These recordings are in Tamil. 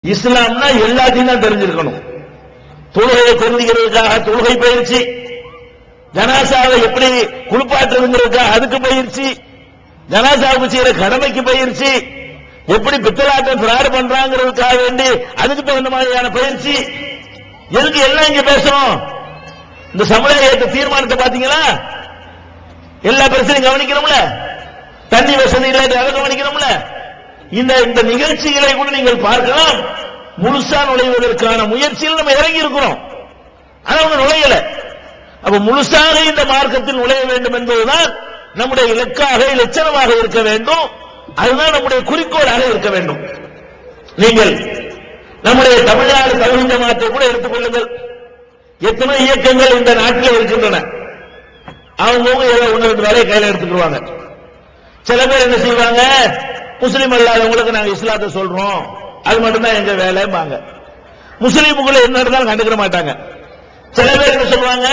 இஸ்லாம்னா எல்லாத்தையும் தான் தெரிஞ்சிருக்கணும். தொழுகையை தெரிஞ்சுக்கிறதுக்காக தொழுகை பயிற்சி, ஜனாசாவை எப்படி குளிப்பாற்றுறதுங்கிறதுக்காக அதுக்கு பயிற்சி, ஜனாசாவுக்கு செய்யற கடமைக்கு பயிற்சி, எப்படி பித்தலாட்டம் பிராடு பண்றாங்கிறதுக்காக வேண்டி அதுக்கு தகுந்த மாதிரியான பயிற்சி. எதுக்கு எல்லாம் இங்க பேசணும்? இந்த சமுதாயத்தை தீர்மானத்தை பாத்தீங்களா? எல்லா பிரச்சனையும் கவனிக்கணும்ல, தண்ணி வசதி இல்லை அதை கவனிக்கணும்ல. இந்த நிகழ்ச்சிகளை கூட நீங்கள் பார்க்கலாம். முழுசா நுழைவதற்கான முயற்சியில் நம்ம இறங்கி இருக்கிறோம், ஆனா அவங்க நுழையல. அப்ப முழுசாக இந்த மார்க்கத்தில் நுழைய வேண்டும் என்பதுதான் நம்முடைய இலக்காக இலட்சணமாக இருக்க வேண்டும். அதுதான் நம்முடைய குறிக்கோளாக இருக்க வேண்டும். நீங்கள் நம்முடைய தமிழ்நாடு தகுந்த மாற்றை கூட எடுத்துக்கொள்ளுங்கள். எத்தனை இயக்கங்கள் இந்த நாட்டில் இருக்கின்றன. அவங்கவுங்க ஏதோ ஒன்று ரெண்டு வேலையை கையில் எடுத்துக்குவாங்க. சில பேர் என்ன செய்வாங்க, முஸ்லீம் அல்லாதவங்களுக்கு நாங்க இஸ்லாத்தை சொல்றோம், அது மட்டும்தான் எங்க வேலைம்பாங்க. முஸ்லீமுக்குள்ள என்ன இருந்தாலும் கண்டுக்கிற மாட்டாங்க. சில பேர் என்ன சொல்லுவாங்க,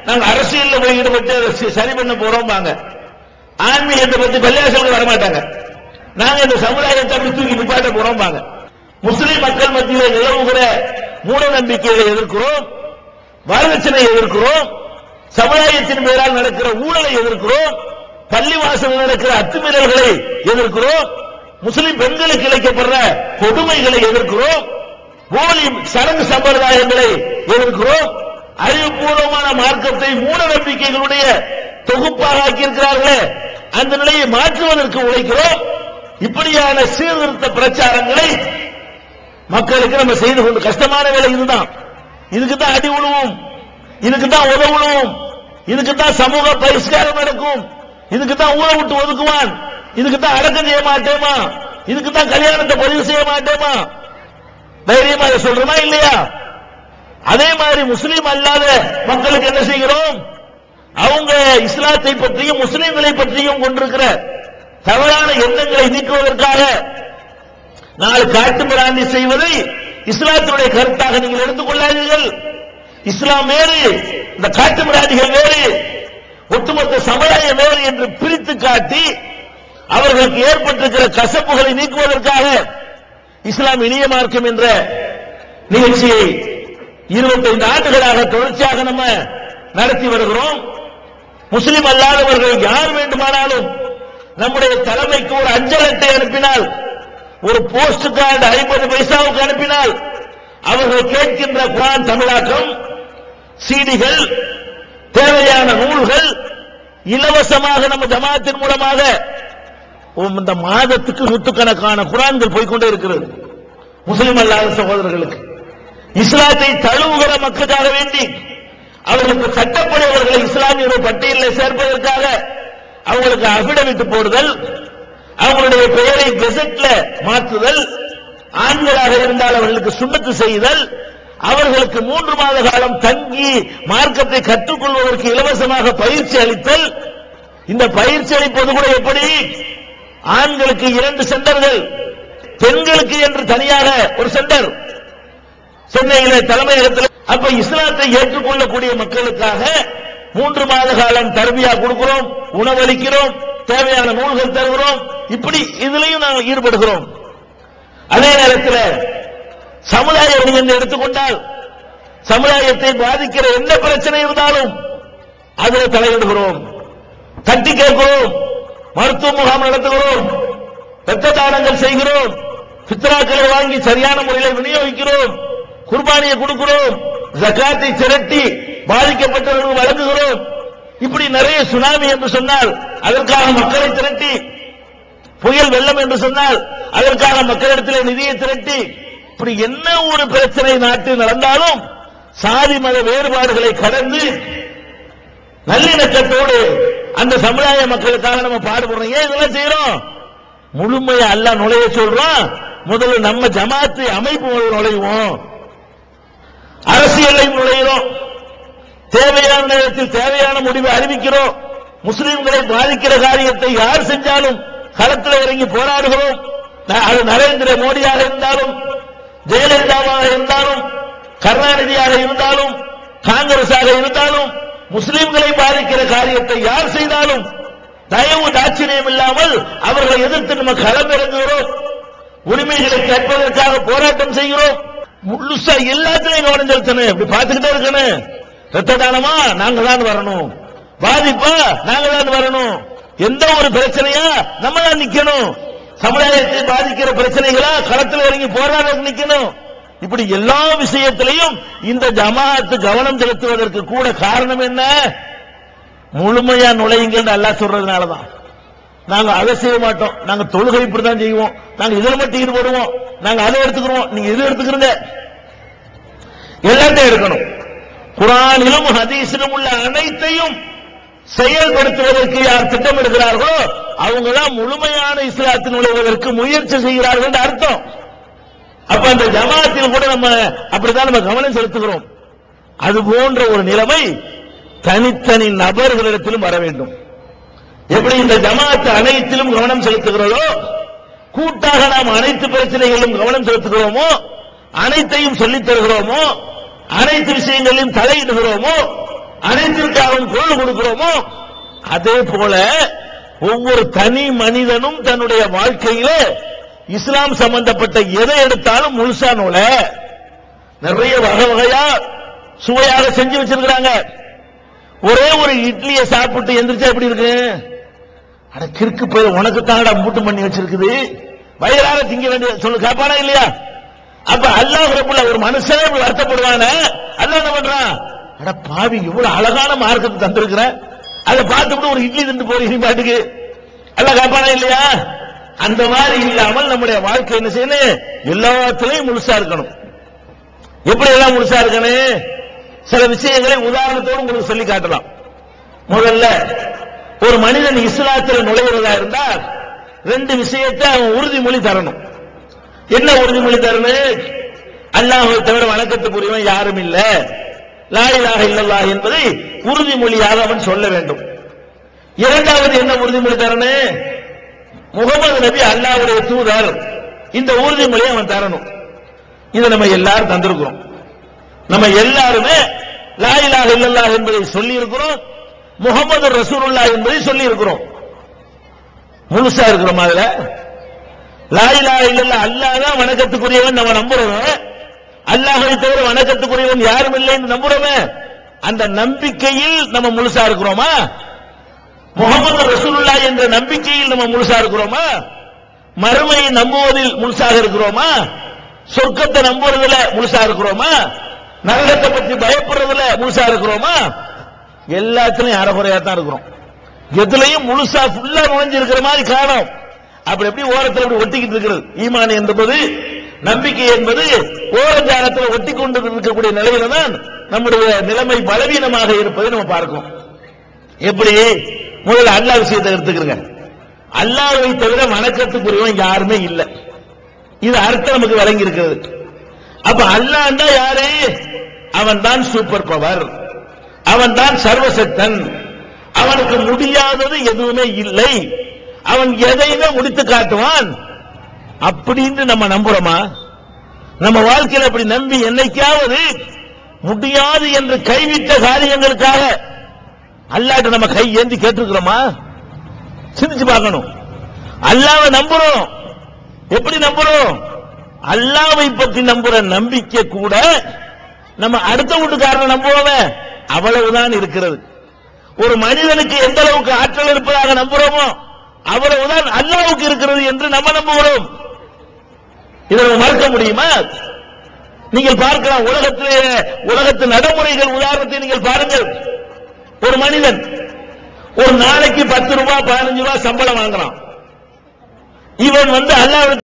நாங்க அரசியல் போய் ஈடுபட்டு சரி பண்ண போறோம்பாங்க. ஆன்மீகத்தை பத்தி பள்ளியாசலுக்கு வரமாட்டாங்க. நாங்க இந்த சமுதாயத்தை அப்படி தூக்கி நிப்பாட்ட போறோம்பாங்க. முஸ்லீம் மக்கள் மத்தியில் நிலவுகிற மூட நம்பிக்கைகளை எதிர்க்கிறோம், வரதட்சணை எதிர்க்கிறோம், சமுதாயத்தின் பேரால் நடக்கிற ஊழலை எதிர்க்கிறோம், பள்ளிவாசல் நடக்கிற அத்துமீறல்களை எதிர்க்கிறோம், முஸ்லிம் பெண்களுக்கு இழைக்கப்படுற கொடுமைகளை எதிர்க்கிறோம், போலி சடங்கு சம்பிரதாயங்களை எதிர்க்கிறோம், அறிவுபூர்வமான மார்க்கத்தை மூட நம்பிக்கைகளுடைய தொகுப்பாக ஆக்கியிருக்கிறார்களே அந்த நிலையை மாற்றுவதற்கு உழைக்கிறோம். இப்படியான சீர்திருத்த பிரச்சாரங்களை மக்களுக்கு நம்ம செய்து கொண்டு, கஷ்டமான வேலை இதுதான். இதுக்கு தான் அடி உழுவும், இதுக்கு தான் உதவுவோம், இதுக்கு தான் சமூக பரிஷ்காரம் நடக்கும், இதுக்கு தான் ஊரை விட்டு ஒதுக்குவான், இதுக்கு தான் அடக்கம் செய்ய மாட்டேமா, இதுக்கு தான் கல்யாணத்தை பதிவு செய்ய மாட்டேமா, தைரியமா அதை சொல்றோமா இல்லையா? அதே மாதிரி முஸ்லீம் அல்லாத மக்களுக்கு என்ன செய்கிறோம்? அவங்க இஸ்லாத்தை பற்றியும் முஸ்லீம்களை பற்றியும் கொண்டிருக்கிற தவறான எண்ணங்களை நீக்குவதற்காக நாலு காட்டு பிராந்தி செய்வதை இஸ்லாத்தினுடைய கருத்தாக நீங்கள் எடுத்துக் கொள்ளாதீர்கள். இஸ்லாம் வேறு, இந்த காட்டு பிராந்திகள் வேறு, ஒட்டுமொத்த சமுதாயம் வேறு என்று பிரித்து காட்டி அவர்களுக்கு ஏற்பட்டிருக்கிற கசப்புகளை நீக்குவதற்காக இஸ்லாம் இனிய மார்க்கம் என்ற நிகழ்ச்சியை 25 ஆண்டுகளாக தொடர்ச்சியாக நம்ம நடத்தி வருகிறோம். முஸ்லிம் அல்லாதவர்கள் யார் வேண்டுமானாலும் நம்முடைய தலைமைக்கு ஒரு அஞ்சல் அட்டை அனுப்பினால், ஒரு போஸ்ட் கார்டு 50 பைசாவுக்கு அனுப்பினால் அவர்கள் கேட்கின்ற குர்ஆன் தமிழாக்கம், சீடிகள், தேவையான நூல்கள் இலவசமாக நம்ம ஜமாத்தின் மூலமாக இந்த மாதத்துக்கு நூற்றுக்கணக்கான குர்ஆன்கள் போய்கொண்டே இருக்கிறது. முஸ்லிம் அல்லாத சகோதரர்களுக்கு இஸ்லாத்தை தழுவுகிற மக்களுக்காக வேண்டி அவர்களுக்கு சட்டப்படி அவர்களை இஸ்லாமிய பட்டியலில் சேர்ப்பதற்காக அவங்களுக்கு அபிடவிட் போடுதல், அவங்களுடைய பெயரை கெசட்ல மாற்றுதல், ஆண்களாக இருந்தால் அவர்களுக்கு சுன்னத்து செய்தல், அவர்களுக்கு 3 மாத காலம் தங்கி மார்க்கத்தை கற்றுக்கொள்வதற்கு இலவசமாக பயிற்சி அளித்தல். இந்த பயிற்சி அளிப்பது கூட எப்படி? ஆண்களுக்கு 2 சென்டர்கள், பெண்களுக்கு என்று தனியாக ஒரு சென்டர் சென்னையில தலைமையகத்தில். அப்ப இஸ்லாத்தை ஏற்றுக்கொள்ளக்கூடிய மக்களுக்காக 3 மாத காலம் தர்பியா கொடுக்கிறோம், உணவளிக்கிறோம், தேவையான நூல்கள் தருகிறோம். இப்படி இதுலயும் நாங்கள் ஈடுபடுகிறோம். அதே நேரத்தில் சமுதாய என்று எடுத்துக்கொண்டால் சமுதாயத்தை பாதிக்கிற எந்த பிரச்சனை இருந்தாலும் அதில் தலையிடுகிறோம், தட்டி கேட்கிறோம், மருத்துவ முகாம் நடத்துகிறோம், இரத்த தானங்கள் செய்கிறோம், ஃபித்ராக்களை வாங்கி சரியான முறையில் விநியோகிக்கிறோம், குர்பானியை கொடுக்கிறோம், ஜகாத்தை திரட்டி பாதிக்கப்பட்டவர்களுக்கு வழங்குகிறோம். இப்படி நிறைய சுனாமி என்று சொன்னால் அதற்காக மக்களை திரட்டி, புயல் வெள்ளம் என்று சொன்னால் அதற்காக மக்களிடத்தில் நிதியை திரட்டி, இப்படி என்ன ஒரு பிரச்சனை நாட்டில் நடந்தாலும் சாதி மத வேறுபாடுகளை கடந்து நல்லிணக்கத்தோடு அந்த சமுதாய மக்களுக்காக நம்ம பாடுபடுறோம். ஏன் இதெல்லாம் செய்யறோம்? முழுமையா அல்லாஹ் நுழைய சொல்றோம். முதல்ல நம்ம ஜமாத்து அமைப்பு நுழைவோம், அரசியலையும் நுழைகிறோம், தேவையான நேரத்தில் தேவையான முடிவை அறிவிக்கிறோம், முஸ்லிம்களை பாதிக்கிற காரியத்தை யார் செஞ்சாலும் களத்தில் இறங்கி போராடுகிறோம். அது நரேந்திர மோடியாக இருந்தாலும், ஜெயலலிதாவாக இருந்தாலும், கருணாநிதியாக இருந்தாலும், காங்கிரஸாக இருந்தாலும், முஸ்லிம்களை பாதிக்கிற காரியத்தை யார் செய்தாலும் தயவு தாட்சியம் இல்லாமல் அவர்களை எதிர்த்து நம்ம களம் இறங்குகிறோம். உரிமைகளை கேட்பதற்காக போராட்டம் செய்கிறோம். முழுசா எல்லாத்திலையும் கவனம் செலுத்தணும். இப்படி பார்த்துக்கிட்டே இருக்கணும். ரத்த தானமா நாங்க தான் வரணும், பாதிப்பா நாங்க தான் வரணும், எந்த ஒரு பிரச்சனையா நம்ம தான் நிக்கணும், சமுதாயத்தை பாதிக்கிற பிரச்சனைகளா களத்தில் இறங்கி போராட நிக்கணும். இப்படி எல்லா விஷயத்திலையும் இந்த ஜமாஅத்து கவனம் செலுத்துவதற்கு கூட காரணம் என்ன? முழுமையா நுழையுங்கள் அல்லாஹ் சொல்றதுனாலதான். நாங்க அதை செய்ய மாட்டோம், நாங்க தொழுகை இப்படிதான் செய்வோம், நாங்க இதில் மட்டும் ஈடுபடுவோம், நாங்க அதை எடுத்துக்கிறோம், நீங்க எது எடுத்துக்கிறீங்க, எல்லாத்தையும் எடுக்கணும். குர்ஆனிலும் ஹதீஸிலும் உள்ள அனைத்தையும் செயல்படுத்துவதற்கு யார் திட்டமிடுகிறார்களோ அவங்க தான் முழுமையான இஸ்லாத்தில் நுழைவதற்கு முயற்சி செய்கிறார்கள் என்று அர்த்தம். அப்ப அந்த ஜமாஅத்தில் கூட நம்ம அப்படித்தான் நம்ம கவனம் செலுத்துகிறோம். அது போன்ற ஒரு நிலைமை தனித்தனி நபர்களிடத்திலும் வர வேண்டும். எப்படி இந்த ஜமாஅத் அனைத்திலும் கவனம் செலுத்துகிறதோ, கூட்டாக நாம் அனைத்து பிரச்சனைகளிலும் கவனம் செலுத்துகிறோமோ, அனைத்தையும் சொல்லித் தருகிறோமோ, அனைத்து விஷயங்களிலும் தலையிடுகிறோமோ, அனைத்திற்காகவும் குரல் கொடுக்கிறோமோ, அதே போல ஒவ்வொரு தனி மனிதனும் தன்னுடைய வாழ்க்கையிலே இஸ்லாம் சம்பந்தப்பட்ட எதை எடுத்தாலும் முழுசா நூல நிறைய வகை வகையா சுவையாக செஞ்சு வச்சிருக்கிறாங்க. ஒரே ஒரு இட்லியை சாப்பிட்டு எந்திரிச்சா எப்படி இருக்கு? அட கிறுக்கு போய் உனக்கு தாங்கடா மூட்டு பண்ணி வச்சிருக்குது, வயிறார திங்க வேண்டிய சொல்லு காப்பானா இல்லையா? அப்ப அல்லாஹ் ரப்பல் ஒரு மனுஷனே இப்படி வருத்தப்படுவானே, அல்லாஹ் என்ன பண்றான்? அட பாவி இவ்வளவு அழகான மார்க்கத்தை தந்திருக்கிற, அதை பார்த்துட்டு ஒரு இட்லி திண்டு போறீங்க பாட்டுக்கு, அல்லாஹ் காப்பானா இல்லையா? அந்த மாதிரி இல்லாமல் நம்முடைய வாழ்க்கை என்ன செய்யணும்? எல்லாத்திலையும் முழுசா இருக்கணும். எப்படி எல்லாம் முழுசா இருக்கணும்? சில விஷயங்களை உதாரணத்தோடு உங்களுக்கு சொல்லி காட்டலாம். முதல்ல ஒரு மனிதன் இஸ்லாத்தில் நுழைவதா இருந்தால் ரெண்டு விஷயத்தை அவன் உறுதிமொழி தரணும். என்ன உறுதிமொழி தரணும்? அல்லாஹ்வை தவிர வணக்கத்துக்குரியவன் யாரும் இல்ல, லா இலாஹ இல்லல்லாஹ் என்பதை உறுதிமொழியாக அவன் சொல்ல வேண்டும். இரண்டாவது என்ன உறுதிமொழி தரணும்? முகமது நபி அல்லாஹ்வுடைய தூதர், இந்த உறுதிமொழியை அவன் தரணும். இதை நம்ம எல்லாரும் தந்திருக்கிறோம். நம்ம எல்லாருமே லா இலாஹ இல்லல்லாஹ் என்பதை சொல்லி இருக்கிறோம், முகமது ரசூலுல்லாஹ் என்பதை சொல்லி இருக்கிறோம். முழுசா இருக்கிறோம். அதுல லா இலாஹ இல்லல்லாஹ் அல்லாஹ் தான் வணக்கத்துக்குரியவன் நம்ம நம்புறோம், அல்லாஹ்வை தவிர வணக்கத்துக்குரியவன் யாரும் இல்லை என்று நம்புறோமே, அந்த நம்பிக்கையில் நம்ம முழுசா இருக்கிறோமா? முகமது ரசூலுல்லாஹ் என்ற நம்பிக்கையில் நம்ம முழுசா இருக்கிறோமா? மறுமையை நம்புவதில் முழுசாக இருக்கிறோமா? சொர்க்கத்தை நம்புறதுல முழுசா இருக்கிறோமா? நரகத்தை பற்றி பயப்படுறதுல முழுசா இருக்கிறோமா? எல்லாத்திலையும் அறகுறையா தான் இருக்கிறோம். எதுலையும் முழுசா ஃபுல்லா நுழைஞ்சு இருக்கிற மாதிரி காணும். அப்படி எப்படி ஓரத்தில் அப்படி ஒட்டிக்கிட்டு இருக்கிறது. ஈமான் என்பது, நம்பிக்கை என்பது ஓரஞ்சாரத்தில் ஒட்டி கொண்டு இருக்கக்கூடிய நிலையில தான் நம்முடைய நிலைமை பலவீனமாக இருப்பதை நம்ம பார்க்கிறோம். எப்படி? முதல்ல அல்லாஹ் விஷயத்தை எடுத்துக்கிறங்க. அல்லாஹ்வை தவிர வணக்கத்துக்குரியவன் யாருமே இல்லை, இது அர்த்தம் நமக்கு வழங்கி இருக்கிறது. அப்ப அல்லாஹ்னா யாரு? அவன் தான் சூப்பர் பவர், அவன் தான் சர்வசக்தன், அவனுக்கு முடியாதது எதுவுமே இல்லை, அவன் எதையுமே முடித்து காட்டுவான் அப்படின்னு நம்ம நம்புறோமா? நம்ம வாழ்க்கையில் அப்படி நம்பி என்னைக்காவது முடியாது என்று கைவிட்ட காரியங்களுக்காக அல்லாஹ்ட்ட நம்ம கை ஏந்தி கேட்டிருக்கிறோமா? சிந்திச்சு பார்க்கணும். அல்லாஹ்வை நம்புறோம். எப்படி நம்புறோம்? அல்லாஹ்வை பற்றி நம்புற நம்பிக்கை கூட நம்ம அடுத்த வீட்டுக்காரனை நம்புவோமே அவ்வளவுதான் இருக்கிறது. ஒரு மனிதனுக்கு எந்த அளவுக்கு ஆற்றல் இருப்பதாக நம்புறோமோ அவ்வளவுதான் அல்லாஹ்வுக்கு இருக்கிறது என்று நம்ம நம்புகிறோம். இதை நம்ம மறுக்க முடியுமா? நீங்கள் பார்க்கலாம், உலகத்து நடைமுறைகள் உதாரணத்தை நீங்கள் பாருங்கள். ஒரு மனிதன் ஒரு நாளைக்கு 10 ரூபாய் 15 ரூபாய் சம்பளம் வாங்குறான். இவன் அல்லாஹ்